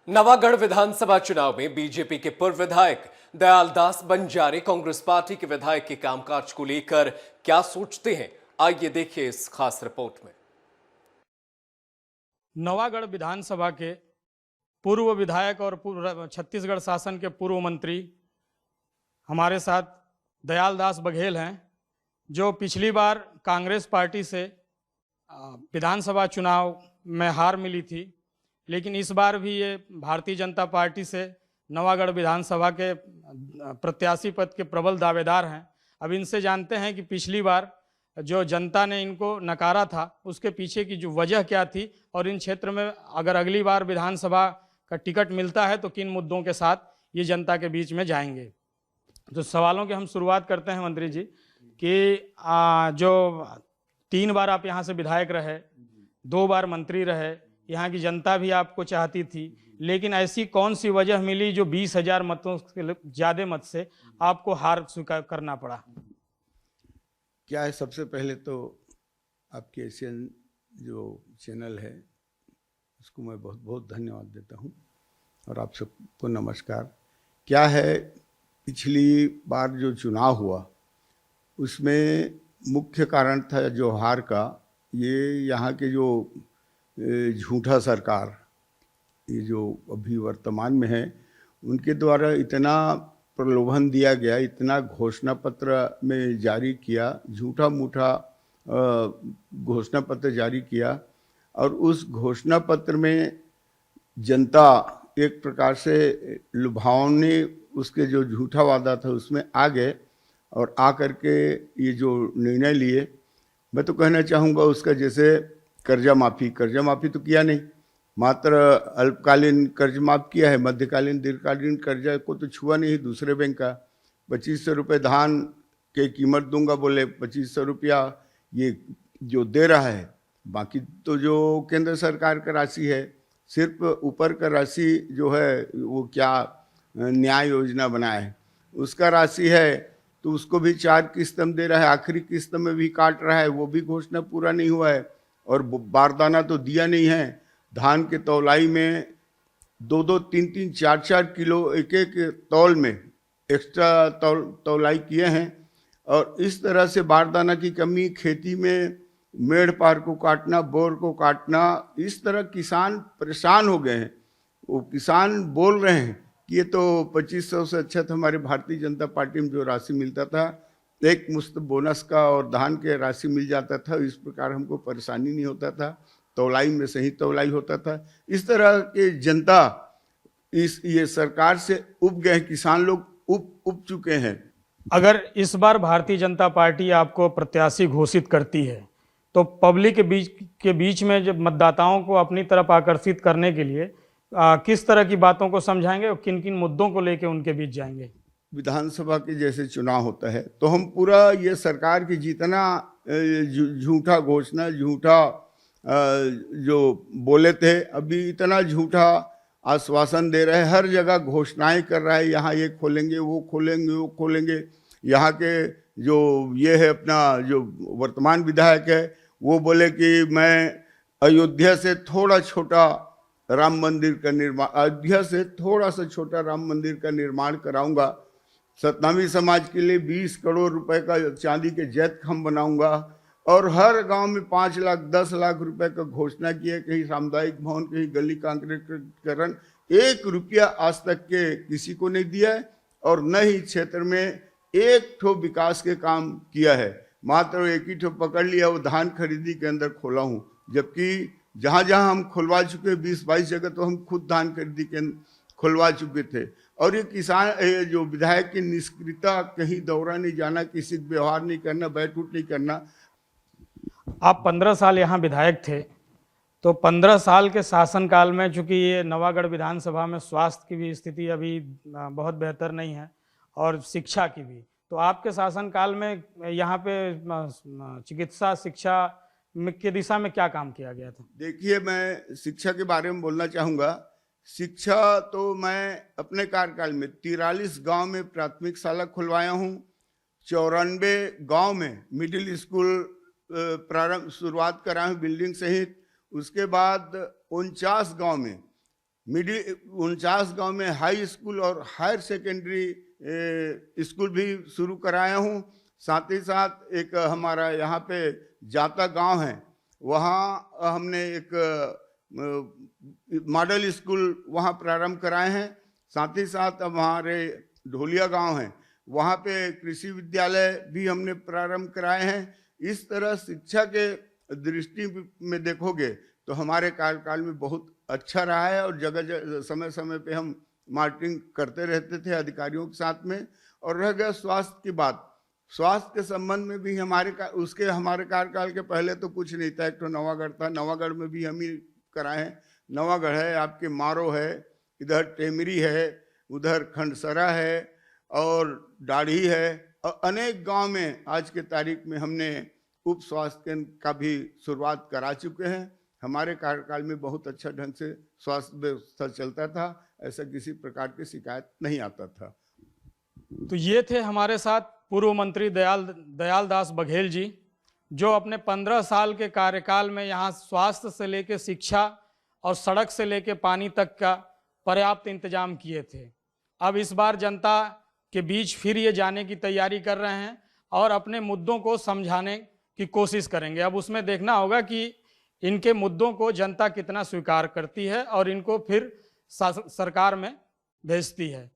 नवागढ़ विधानसभा चुनाव में बीजेपी के पूर्व विधायक दयालदास बंजारे कांग्रेस पार्टी के विधायक के कामकाज को लेकर क्या सोचते हैं, आइए देखिए इस खास रिपोर्ट में। नवागढ़ विधानसभा के पूर्व विधायक और छत्तीसगढ़ शासन के पूर्व मंत्री हमारे साथ दयालदास बघेल हैं, जो पिछली बार कांग्रेस पार्टी से विधानसभा चुनाव में हार मिली थी, लेकिन इस बार भी ये भारतीय जनता पार्टी से नवागढ़ विधानसभा के प्रत्याशी पद के प्रबल दावेदार हैं। अब इनसे जानते हैं कि पिछली बार जो जनता ने इनको नकारा था उसके पीछे की जो वजह क्या थी और इन क्षेत्र में अगर अगली बार विधानसभा का टिकट मिलता है तो किन मुद्दों के साथ ये जनता के बीच में जाएंगे। तो सवालों की हम शुरुआत करते हैं मंत्री जी कि जो 3 बार आप यहाँ से विधायक रहे, 2 बार मंत्री रहे, यहाँ की जनता भी आपको चाहती थी, लेकिन ऐसी कौन सी वजह मिली जो 20,000 मतों के ज़्यादा मत से आपको हार स्वीकार करना पड़ा? क्या है, सबसे पहले तो आपके एशियन जो चैनल है उसको मैं बहुत बहुत धन्यवाद देता हूँ और आप सबको नमस्कार। क्या है, पिछली बार जो चुनाव हुआ उसमें मुख्य कारण था जो हार का, ये यहाँ के जो झूठा सरकार ये जो अभी वर्तमान में है उनके द्वारा इतना प्रलोभन दिया गया, इतना घोषणा पत्र में जारी किया, झूठा मूठा घोषणा पत्र जारी किया और उस घोषणा पत्र में जनता एक प्रकार से लुभावने उसके जो झूठा वादा था उसमें आ गए और आ करके ये जो निर्णय लिए, मैं तो कहना चाहूँगा उसका जैसे कर्जा माफ़ी तो किया नहीं, मात्र अल्पकालीन कर्ज माफ़ किया है, मध्यकालीन दीर्घकालीन कर्जा को तो छुआ नहीं। दूसरे बैंक का 2500 रुपये धान के कीमत दूंगा बोले, 2500 रुपया ये जो दे रहा है, बाकी तो जो केंद्र सरकार का राशि है, सिर्फ ऊपर का राशि जो है वो क्या न्याय योजना बनाया है उसका राशि है, तो उसको भी 4 किस्त में दे रहा है, आखिरी किस्त में भी काट रहा है, वो भी घोषणा पूरा नहीं हुआ है और बारदाना तो दिया नहीं है। धान के तौलाई में 2-2, 3-3, 4-4 किलो एक तौल में एक्स्ट्रा तौलाई किए हैं और इस तरह से बारदाना की कमी, खेती में मेढ़ पार को काटना, बोर को काटना, इस तरह किसान परेशान हो गए हैं। वो किसान बोल रहे हैं कि ये तो 2500 से अच्छा था हमारे भारतीय जनता पार्टी में जो राशि मिलता था, एक मुश्त बोनस का और धान के राशि मिल जाता था, इस प्रकार हमको परेशानी नहीं होता था, तौलाई में सही तौलाई होता था। इस तरह के जनता ये सरकार से उब गए, किसान लोग उब चुके हैं। अगर इस बार भारतीय जनता पार्टी आपको प्रत्याशी घोषित करती है तो पब्लिक के बीच में जब मतदाताओं को अपनी तरफ आकर्षित करने के लिए किस तरह की बातों को समझाएंगे और किन किन मुद्दों को लेकर उनके बीच जाएंगे? विधानसभा के जैसे चुनाव होता है तो हम पूरा ये सरकार की जितना झूठा घोषणा, झूठा जो बोले थे, अभी इतना झूठा आश्वासन दे रहे हैं, हर जगह घोषणाएं कर रहा है, यहाँ ये खोलेंगे, वो खोलेंगे, वो खोलेंगे। यहाँ के जो ये है अपना जो वर्तमान विधायक है वो बोले कि मैं अयोध्या से थोड़ा छोटा राम मंदिर का निर्माण, अयोध्या से थोड़ा सा छोटा राम मंदिर का निर्माण कराऊंगा, सतनामी समाज के लिए 20 करोड़ रुपए का चांदी के जैत खम्भ बनाऊंगा और हर गांव में 5 लाख 10 लाख रुपए का घोषणा किया, कहीं सामुदायिक भवन, कहीं गली कांक्रीटीकरण, 1 रुपया आज तक के किसी को नहीं दिया है और न ही क्षेत्र में एक ठो विकास के काम किया है। मात्र एक ही ठो पकड़ लिया, वो धान खरीदी के अंदर खोला हूँ, जबकि जहाँ जहाँ हम खुलवा चुके 20-22 जगह तो हम खुद धान खरीदी के खुलवा चुके थे। और ये किसान जो विधायक की निष्क्रियता, कहीं दौरा नहीं जाना, किसी से व्यवहार नहीं करना, बैठ उठ नहीं करना। आप 15 साल यहाँ विधायक थे, तो 15 साल के शासनकाल में चूँकि ये नवागढ़ विधानसभा में स्वास्थ्य की भी स्थिति अभी बहुत बेहतर नहीं है और शिक्षा की भी, तो आपके शासनकाल में यहाँ पे चिकित्सा शिक्षा के दिशा में क्या काम किया गया था? देखिए, मैं शिक्षा के बारे में बोलना चाहूँगा। शिक्षा तो मैं अपने कार्यकाल में 43 गांव में प्राथमिक शाला खुलवाया हूँ, 94 गांव में मिडिल स्कूल प्रारंभ शुरुआत करा हूँ बिल्डिंग सहित, उसके बाद 49 गांव में मिडिल 49 गांव में हाई स्कूल और हायर सेकेंडरी स्कूल भी शुरू कराया हूँ। साथ ही साथ एक हमारा यहाँ पे जाता गांव है, वहाँ हमने एक मॉडल स्कूल वहाँ प्रारंभ कराए हैं। साथ ही साथ अब हमारे ढोलिया गांव है, वहाँ पे कृषि विद्यालय भी हमने प्रारंभ कराए हैं। इस तरह शिक्षा के दृष्टि में देखोगे तो हमारे कार्यकाल में बहुत अच्छा रहा है और जगह समय समय पे हम मॉनिटरिंग करते रहते थे अधिकारियों के साथ में। और रह गया स्वास्थ्य की बात, स्वास्थ्य के संबंध में भी हमारे कार्यकाल के पहले तो कुछ नहीं था। एक तो नवागढ़ था, नवागढ़ में भी हम ही कराए हैं। नवागढ़ है, आपके मारो है, इधर टेमरी है, उधर खंडसरा है और दाढ़ी है, और अनेक गांव में आज के तारीख में हमने उप स्वास्थ्य केंद्र का भी शुरुआत करा चुके हैं। हमारे कार्यकाल में बहुत अच्छा ढंग से स्वास्थ्य व्यवस्था चलता था, ऐसा किसी प्रकार की शिकायत नहीं आता था। तो ये थे हमारे साथ पूर्व मंत्री दयाल दास बघेल जी, जो अपने 15 साल के कार्यकाल में यहाँ स्वास्थ्य से लेकर शिक्षा और सड़क से लेकर पानी तक का पर्याप्त इंतजाम किए थे। अब इस बार जनता के बीच फिर ये जाने की तैयारी कर रहे हैं और अपने मुद्दों को समझाने की कोशिश करेंगे। अब उसमें देखना होगा कि इनके मुद्दों को जनता कितना स्वीकार करती है और इनको फिर सरकार में भेजती है।